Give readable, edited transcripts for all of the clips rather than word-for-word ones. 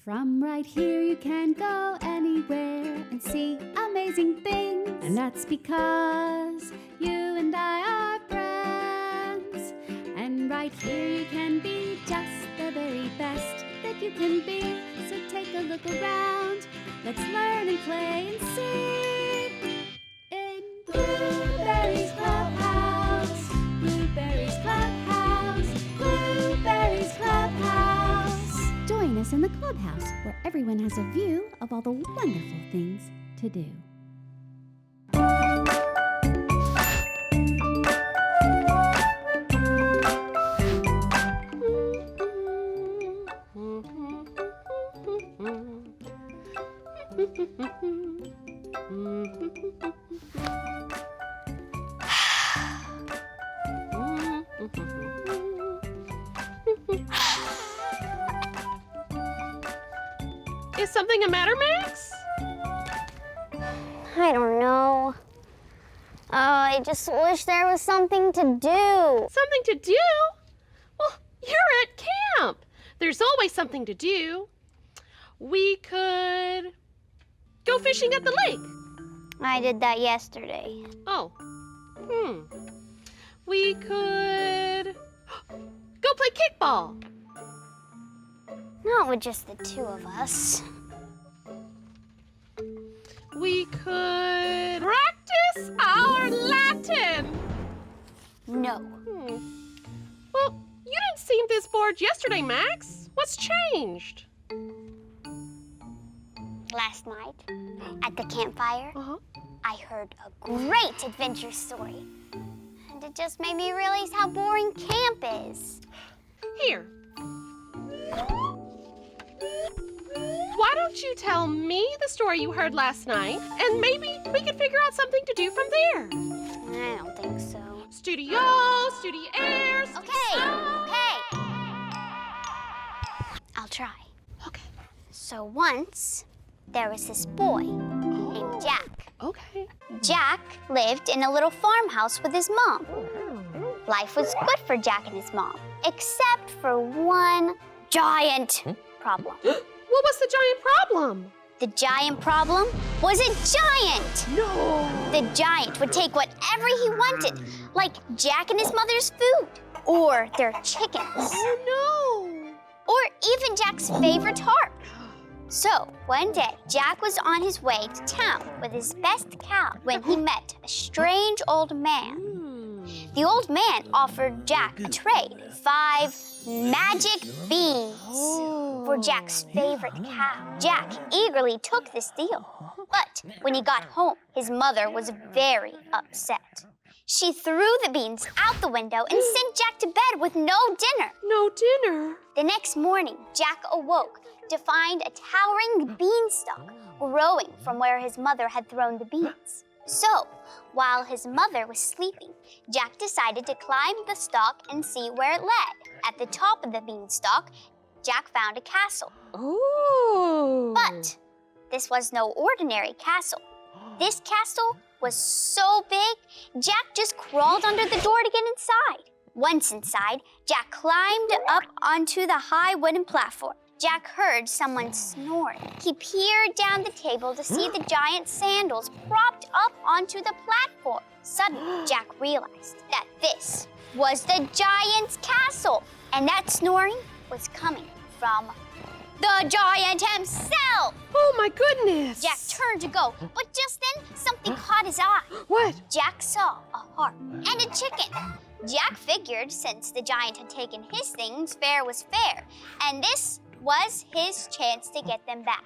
From right here you can go anywhere and see amazing things. And that's because you and I are friends. And right here you can be just the very best that you can be. So take a look around. Let's learn and play and sing in Blueberry's Clubhouse. Blueberry's Clubhouse. Blueberry's Clubhouse. Join us in the clubhouse where everyone has a view of all the wonderful things to do. Is something the matter, Max? I don't know. I just wish there was something to do. Something to do? Well, you're at camp. There's always something to do. We could go fishing at the lake. I did that yesterday. Oh. We could go play kickball. Not with just the two of us. We could practice our Latin. No. Well, you didn't seem this bored yesterday, Max. What's changed? Last night, at the campfire, I heard a great adventure story. And it just made me realize how boring camp is. Here. Why don't you tell me the story you heard last night, and maybe we could figure out something to do from there. I don't think so. Studios. Okay. I'll try. Okay. So once, there was this boy named Jack. Okay. Jack lived in a little farmhouse with his mom. Life was good for Jack and his mom, except for one giant problem. What was the giant problem? The giant problem was a giant! No! The giant would take whatever he wanted, like Jack and his mother's food, or their chickens, Oh, no! or even Jack's favorite harp. So, one day, Jack was on his way to town with his best cow when he met a strange old man. The old man offered Jack a trade, 5 magic beans for Jack's favorite cow. Jack eagerly took this deal. But when he got home, his mother was very upset. She threw the beans out the window and sent Jack to bed with no dinner. No dinner? The next morning, Jack awoke to find a towering beanstalk growing from where his mother had thrown the beans. So, while his mother was sleeping, Jack decided to climb the stalk and see where it led. At the top of the beanstalk, Jack found a castle. Oh! But this was no ordinary castle. This castle was so big, Jack just crawled under the door to get inside. Once inside, Jack climbed up onto the high wooden platform. Jack heard someone snoring. He peered down the table to see the giant sandals propped up onto the platform. Suddenly, Jack realized that this was the giant's castle, and that snoring was coming from the giant himself. Oh, my goodness! Jack turned to go, but just then, something caught his eye. What? Jack saw a harp and a chicken. Jack figured since the giant had taken his things, fair was fair, and this was his chance to get them back.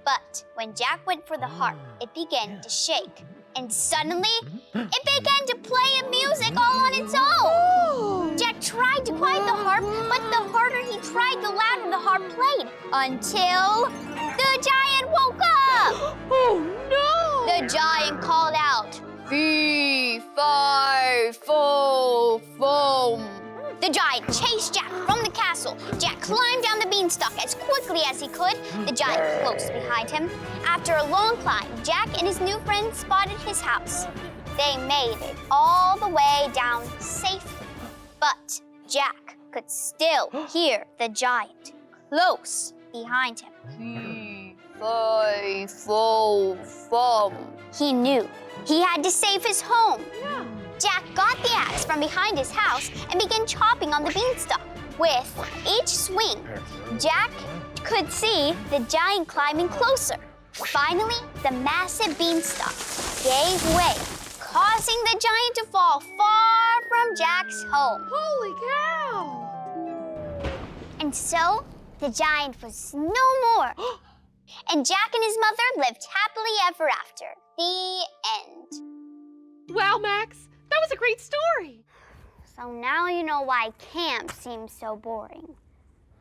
But when Jack went for the harp, it began to shake. And suddenly, it began to play a music all on its own. Jack tried to quiet the harp, but the harder he tried, the louder the harp played. Until the giant woke up! Oh, no! The giant called out, "Fee, fi, fo, foam." The giant chased Jack from the castle. Jack climbed down the beanstalk as quickly as he could, the giant close behind him. After a long climb, Jack and his new friend spotted his house. They made it all the way down safely. But Jack could still hear the giant close behind him. Fee, fi, fo, fum. He knew he had to save his home. Yeah. Jack got the axe from behind his house and began chopping on the beanstalk. With each swing, Jack could see the giant climbing closer. Finally, the massive beanstalk gave way, causing the giant to fall far from Jack's home. Holy cow! And so, the giant was no more. And Jack and his mother lived happily ever after. The end. Wow, Max, that was a great story. So now you know why camp seems so boring.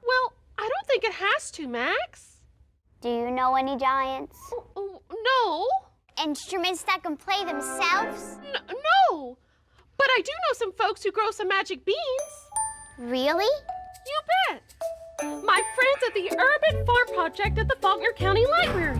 Well, I don't think it has to, Max. Do you know any giants? No. Instruments that can play themselves? No. But I do know some folks who grow some magic beans. Really? You bet. My friends at the Urban Farm Project at the Faulkner County Library.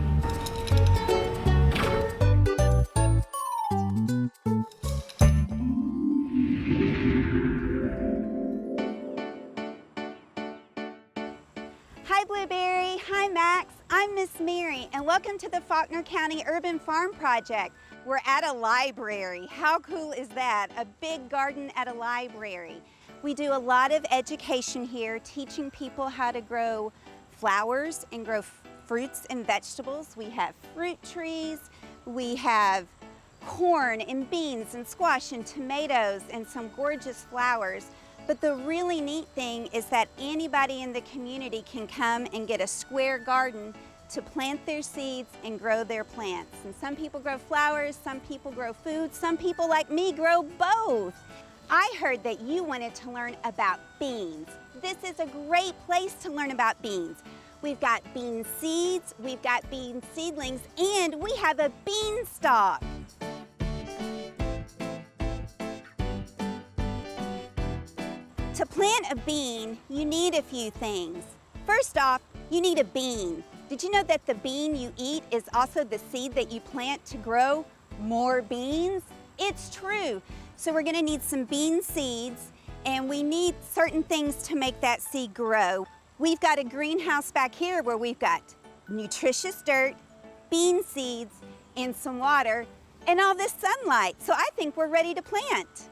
Hi, Blueberry. Hi, Max. I'm Miss Mary, and welcome to the Faulkner County Urban Farm Project. We're at a library. How cool is that? A big garden at a library. We do a lot of education here, teaching people how to grow flowers and grow fruits and vegetables. We have fruit trees. We have corn and beans and squash and tomatoes and some gorgeous flowers. But the really neat thing is that anybody in the community can come and get a square garden to plant their seeds and grow their plants. And some people grow flowers, some people grow food, some people like me grow both. I heard that you wanted to learn about beans. This is a great place to learn about beans. We've got bean seeds, we've got bean seedlings, and we have a beanstalk. To plant a bean, you need a few things. First off, you need a bean. Did you know that the bean you eat is also the seed that you plant to grow more beans? It's true. So we're gonna need some bean seeds, and we need certain things to make that seed grow. We've got a greenhouse back here where we've got nutritious dirt, bean seeds, and some water, and all this sunlight. So I think we're ready to plant.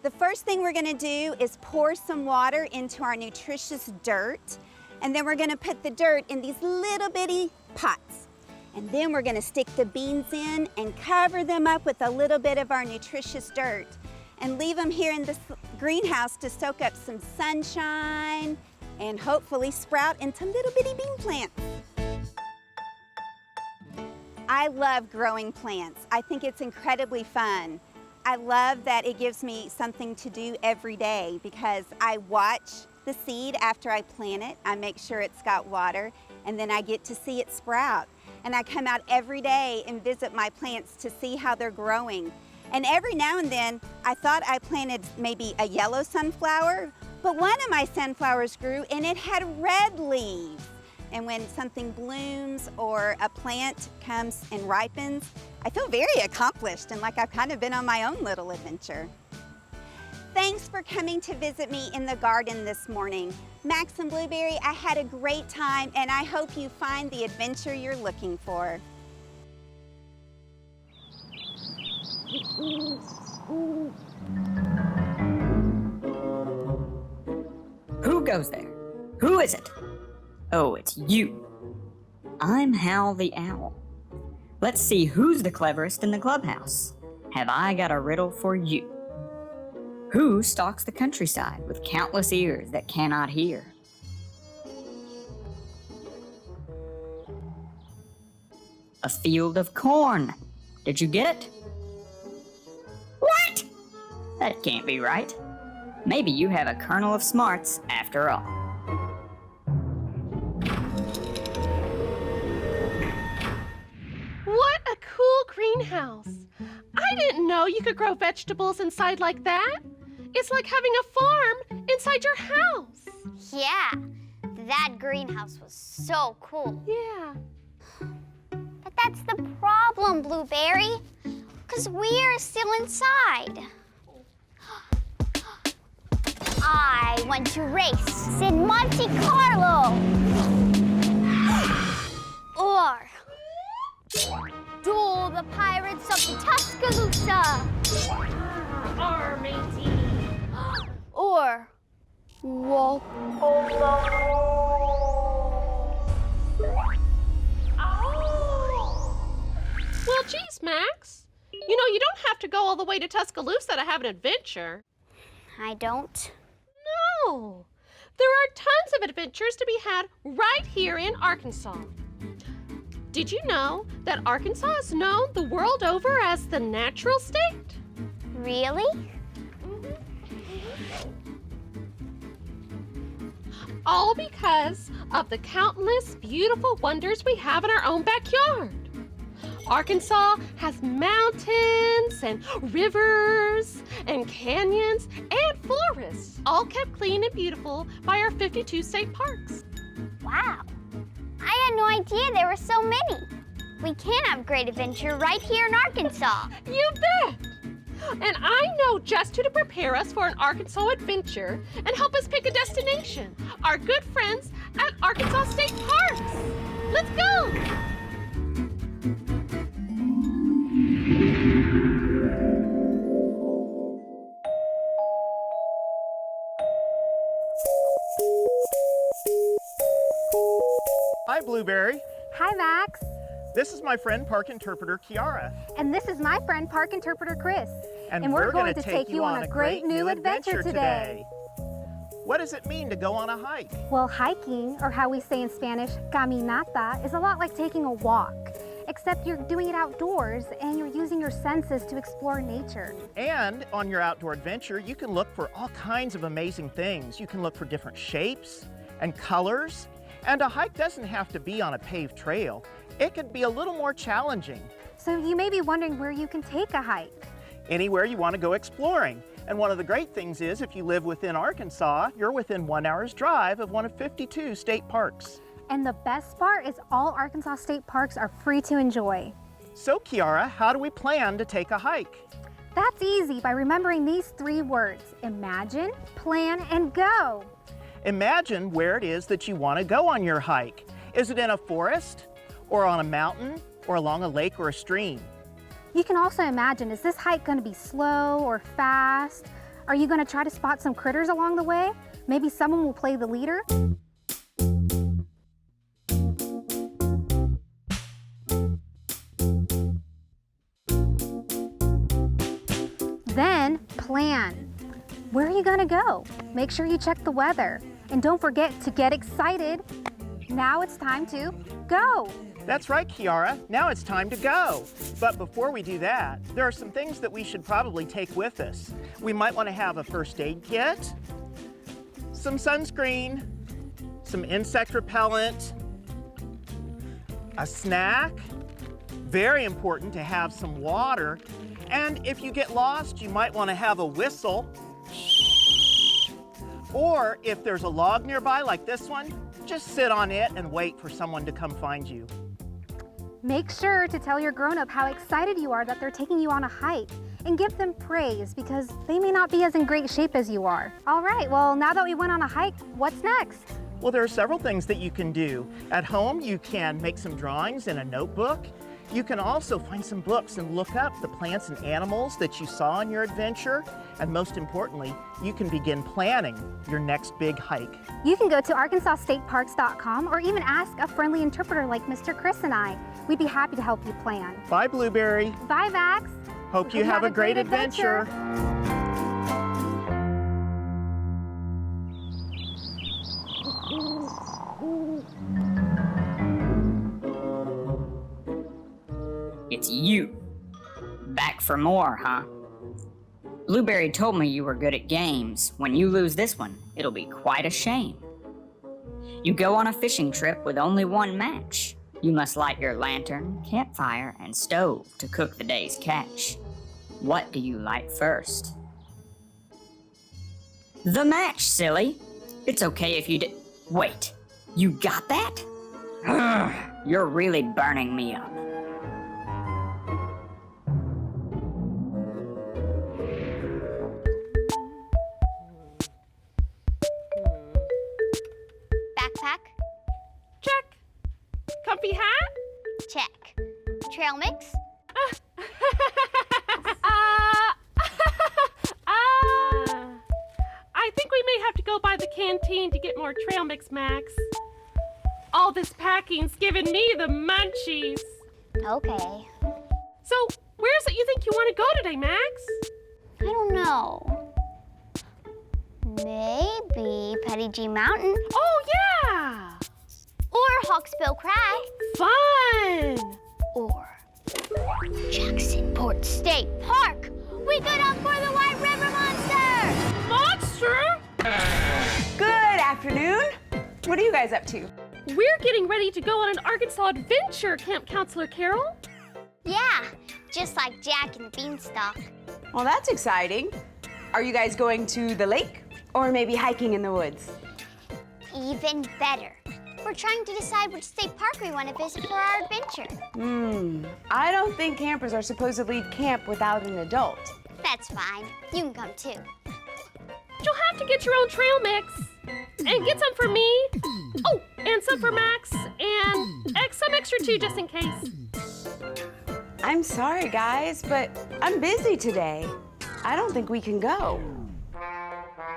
The first thing we're gonna do is pour some water into our nutritious dirt, and then we're gonna put the dirt in these little bitty pots. And then we're gonna stick the beans in and cover them up with a little bit of our nutritious dirt and leave them here in this greenhouse to soak up some sunshine and hopefully sprout into little bitty bean plants. I love growing plants. I think it's incredibly fun. I love that it gives me something to do every day because I watch the seed after I plant it. I make sure it's got water, and then I get to see it sprout. And I come out every day and visit my plants to see how they're growing. And every now and then, I thought I planted maybe a yellow sunflower, but one of my sunflowers grew and it had red leaves. And when something blooms or a plant comes and ripens, I feel very accomplished and like I've kind of been on my own little adventure. Thanks for coming to visit me in the garden this morning. Max and Blueberry, I had a great time and I hope you find the adventure you're looking for. Who goes there? Who is it? Oh, it's you. I'm Hal the Owl. Let's see who's the cleverest in the clubhouse. Have I got a riddle for you? Who stalks the countryside with countless ears that cannot hear? A field of corn. Did you get it? What? That can't be right. Maybe you have a kernel of smarts after all. What a cool greenhouse. I didn't know you could grow vegetables inside like that. It's like having a farm inside your house. Yeah, that greenhouse was so cool. Yeah. But that's the problem, Blueberry, because we're still inside. I want to race in Monte Carlo. the pirates of the Tuscaloosa. Our matey. Or Wolf. Well, geez, Max. You know, you don't have to go all the way to Tuscaloosa to have an adventure. I don't. No. There are tons of adventures to be had right here in Arkansas. Did you know that Arkansas is known the world over as the natural state? Really? All because of the countless beautiful wonders we have in our own backyard. Arkansas has mountains and rivers and canyons and forests, all kept clean and beautiful by our 52 state parks. Wow. I had no idea there were so many. We can have great adventure right here in Arkansas. You bet! And I know just who to prepare us for an Arkansas adventure and help us pick a destination. Our good friends at Arkansas State Parks. Let's go! Hi, Blueberry. Hi, Max. This is my friend Park Interpreter Kiara. And this is my friend Park Interpreter Chris. And we're going to take you on a great new adventure today. What does it mean to go on a hike? Well, hiking, or how we say in Spanish, caminata, is a lot like taking a walk, except you're doing it outdoors and you're using your senses to explore nature. And on your outdoor adventure, you can look for all kinds of amazing things. You can look for different shapes and colors. And a hike doesn't have to be on a paved trail. It could be a little more challenging. So you may be wondering where you can take a hike. Anywhere you want to go exploring. And one of the great things is if you live within Arkansas, you're within 1 hour's drive of one of 52 state parks. And the best part is all Arkansas state parks are free to enjoy. So Kiara, how do we plan to take a hike? That's easy by remembering these 3 words: imagine, plan, and go. Imagine where it is that you want to go on your hike. Is it in a forest, or on a mountain, or along a lake or a stream? You can also imagine, is this hike going to be slow or fast? Are you going to try to spot some critters along the way? Maybe someone will play the leader? Then plan. Where are you going to go? Make sure you check the weather. And don't forget to get excited. Now it's time to go. That's right, Kiara. Now it's time to go. But before we do that, there are some things that we should probably take with us. We might want to have a first aid kit, some sunscreen, some insect repellent, a snack. Very important to have some water. And if you get lost, you might want to have a whistle. Or if there's a log nearby like this one, just sit on it and wait for someone to come find you. Make sure to tell your grown-up how excited you are that they're taking you on a hike, and give them praise because they may not be as in great shape as you are. All right, well, now that we went on a hike, what's next? Well, there are several things that you can do. At home, you can make some drawings in a notebook. You can also find some books and look up the plants and animals that you saw on your adventure. And most importantly, you can begin planning your next big hike. You can go to arkansasstateparks.com or even ask a friendly interpreter like Mr. Chris and I. We'd be happy to help you plan. Bye, Blueberry. Bye, Max. Hope you have a great adventure. It's you. Back for more, huh? Blueberry told me you were good at games. When you lose this one, it'll be quite a shame. You go on a fishing trip with only one match. You must light your lantern, campfire, and stove to cook the day's catch. What do you light first? The match, silly. It's okay if you Wait, you got that? You're really burning me up. Backpack? Check. Comfy hat? Check. Trail mix? I think we may have to go by the canteen to get more trail mix, Max. All this packing's giving me the munchies. Okay. So, where is it you think you want to go today, Max? I don't know. Maybe Petty G Mountain Oh, yeah! or Hawksbill Crag Fun! or Jacksonport State Park. We go down for the White River Monster! Monster? Good afternoon. What are you guys up to? We're getting ready to go on an Arkansas adventure, Camp Counselor Carol. Yeah, just like Jack and the Beanstalk. Well, that's exciting. Are you guys going to the lake or maybe hiking in the woods? Even better. We're trying to decide which state park we want to visit for our adventure. I don't think campers are supposed to leave camp without an adult. That's fine. You can come too. You'll have to get your own trail mix. And get some for me. Oh, and some for Max. And some extra too, just in case. I'm sorry, guys, but I'm busy today. I don't think we can go.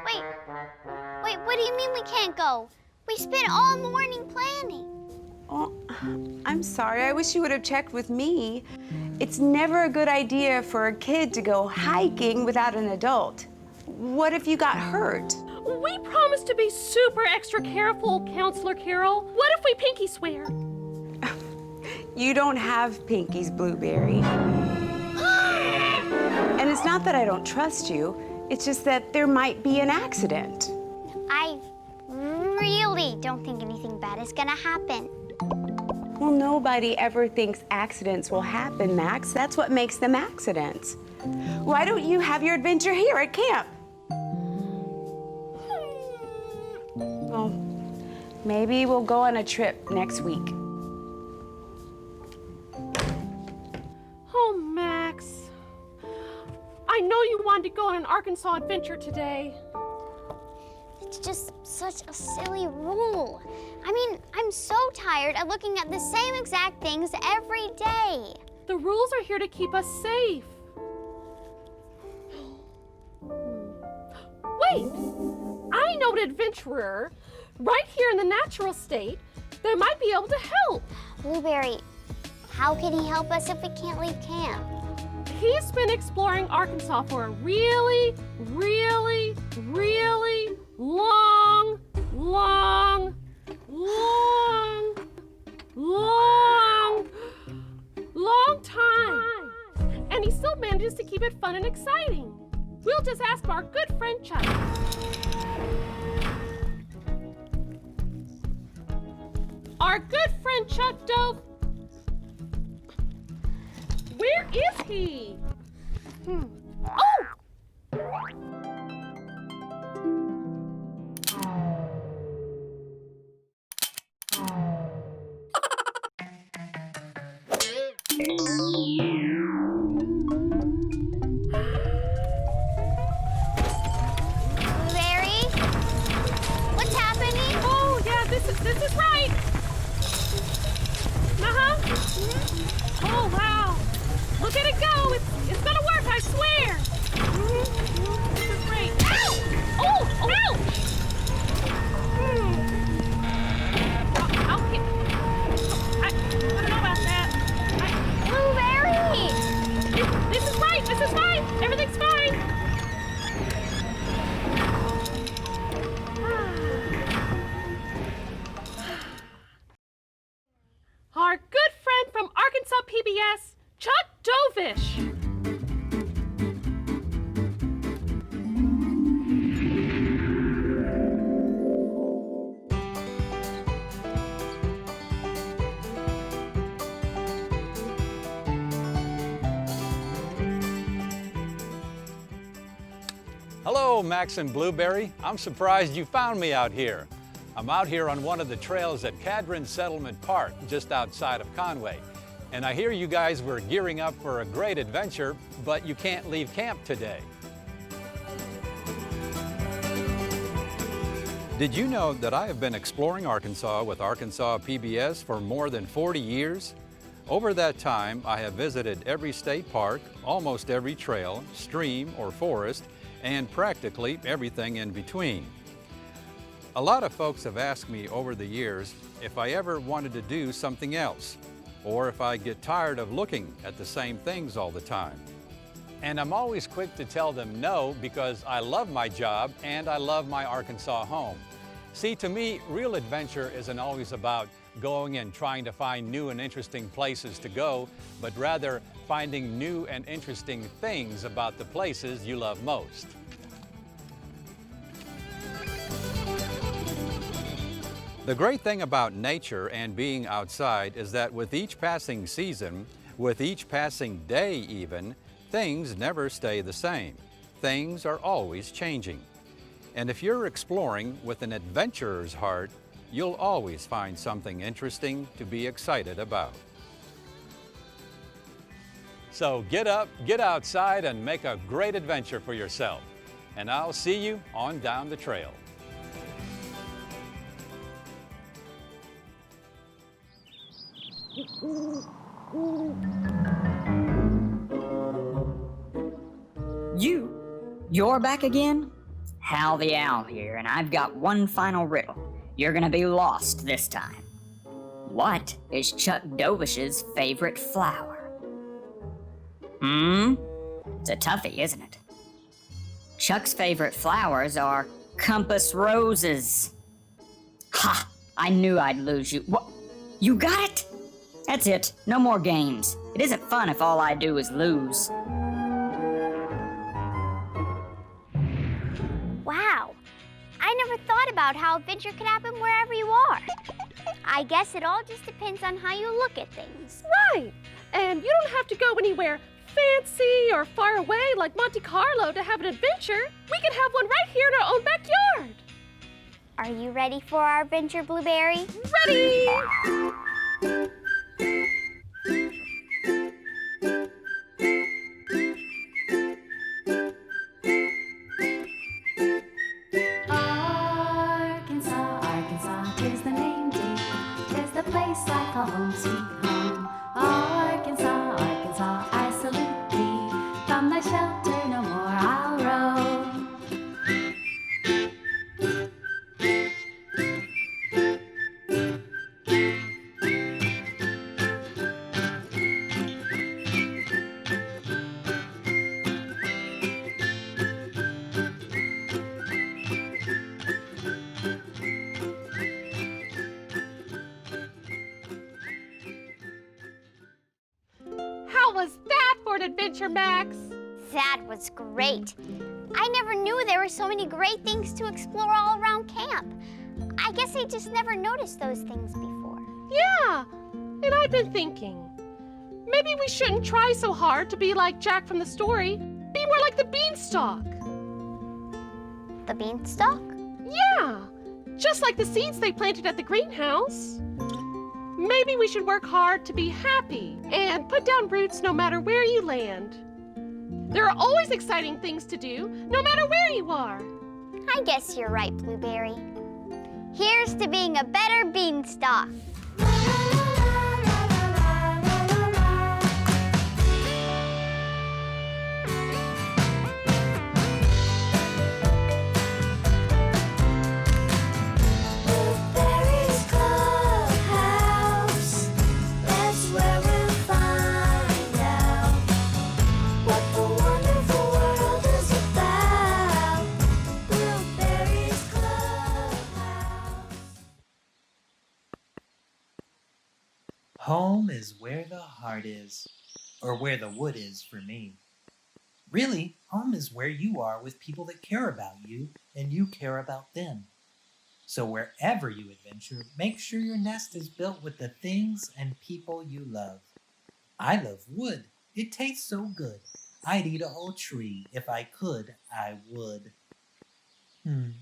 Wait, what do you mean we can't go? We spent all morning planning. Oh, I'm sorry. I wish you would have checked with me. It's never a good idea for a kid to go hiking without an adult. What if you got hurt? We promised to be super extra careful, Counselor Carol. What if we pinky swear? You don't have pinkies, Blueberry. And it's not that I don't trust you. It's just that there might be an accident. I really don't think anything bad is gonna happen. Well, nobody ever thinks accidents will happen, Max. That's what makes them accidents. Why don't you have your adventure here at camp? Well, maybe we'll go on a trip next week. Oh, Max. I know you wanted to go on an Arkansas adventure today. It's just such a silly rule. I mean, I'm so tired of looking at the same exact things every day. The rules are here to keep us safe. Wait! I know an adventurer right here in the natural state that might be able to help. Blueberry, how can he help us if we can't leave camp? He's been exploring Arkansas for a really, really, really long time. And he still manages to keep it fun and exciting. We'll just ask our good friend Chuck. Our good friend Chuck Dove. Where is he? Oh! Blueberry? What's happening? Oh, yeah, this is right. Oh, wow. Look at it go. It's gonna work, I swear. This is great. Ow! Oh, ouch! I don't know about that. Blueberry! This is right. This is fine. Everything's fine. Our good friend from Arkansas PBS, Chuck Dovish. Hello, Max and Blueberry. I'm surprised you found me out here. I'm out here on one of the trails at Cadron Settlement Park, just outside of Conway. And I hear you guys were gearing up for a great adventure, but you can't leave camp today. Did you know that I have been exploring Arkansas with Arkansas PBS for more than 40 years? Over that time, I have visited every state park, almost every trail, stream, or forest, and practically everything in between. A lot of folks have asked me over the years if I ever wanted to do something else, or if I get tired of looking at the same things all the time. And I'm always quick to tell them no, because I love my job and I love my Arkansas home. See, to me, real adventure isn't always about going and trying to find new and interesting places to go, but rather finding new and interesting things about the places you love most. The great thing about nature and being outside is that with each passing season, with each passing day even, things never stay the same. Things are always changing. And if you're exploring with an adventurer's heart, you'll always find something interesting to be excited about. So get up, get outside, and make a great adventure for yourself. And I'll see you on down the trail. You're back again? Hal the Owl here, and I've got one final riddle. You're gonna be lost this time. What is Chuck Dovish's favorite flower? It's a toughie, isn't it? Chuck's favorite flowers are compass roses. Ha! I knew I'd lose you. What? You got it? That's it. No more games. It isn't fun if all I do is lose. Wow, I never thought about how adventure could happen wherever you are. I guess it all just depends on how you look at things. Right. And you don't have to go anywhere fancy or far away like Monte Carlo to have an adventure. We can have one right here in our own backyard. Are you ready for our adventure, Blueberry? Ready! Arkansas, Arkansas is the name deep. Is the place I call home, sweet home. Arkansas, Arkansas, I salute thee. From thy shelter no more I'll roam. How was that for an adventure, Max? That was great. I never knew there were so many great things to explore all around camp. I guess I just never noticed those things before. Yeah, and I've been thinking, maybe we shouldn't try so hard to be like Jack from the story. Be more like the beanstalk. The beanstalk? Yeah, just like the seeds they planted at the greenhouse. Maybe we should work hard to be happy and put down roots no matter where you land. There are always exciting things to do, no matter where you are. I guess you're right, Blueberry. Here's to being a better beanstalk. Blueberry's Clubhouse. That's where we'll find out what the wonderful world is about. Blueberry's Clubhouse. Home is where the heart is, or where the wood is for me. Really, home is where you are with people that care about you and you care about them. So wherever you adventure, make sure your nest is built with the things and people you love. I love wood. It tastes so good. I'd eat a whole tree. If I could, I would. No.